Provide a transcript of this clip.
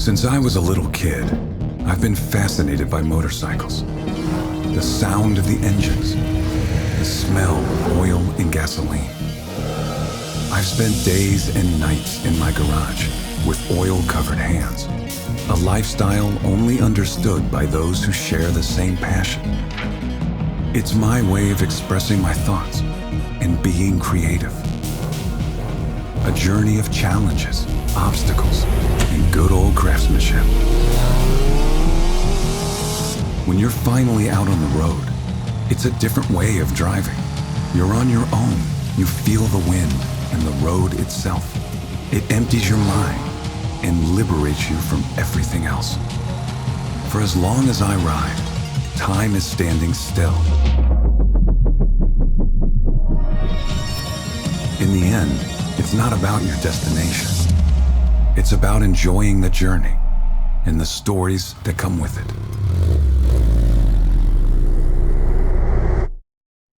Since I was a little kid, I've been fascinated by motorcycles. The sound of the engines, the smell of oil and gasoline. I've spent days and nights in my garage with oil-covered hands, a lifestyle only understood by those who share the same passion. It's my way of expressing my thoughts and being creative. A journey of challenges, obstacles, and good old craftsmanship. When you're finally out on the road, it's a different way of driving. You're on your own. You feel the wind and the road itself. It empties your mind and liberates you from everything else. For as long as I ride, time is standing still. In the end, it's not about your destination. It's about enjoying the journey and the stories that come with it.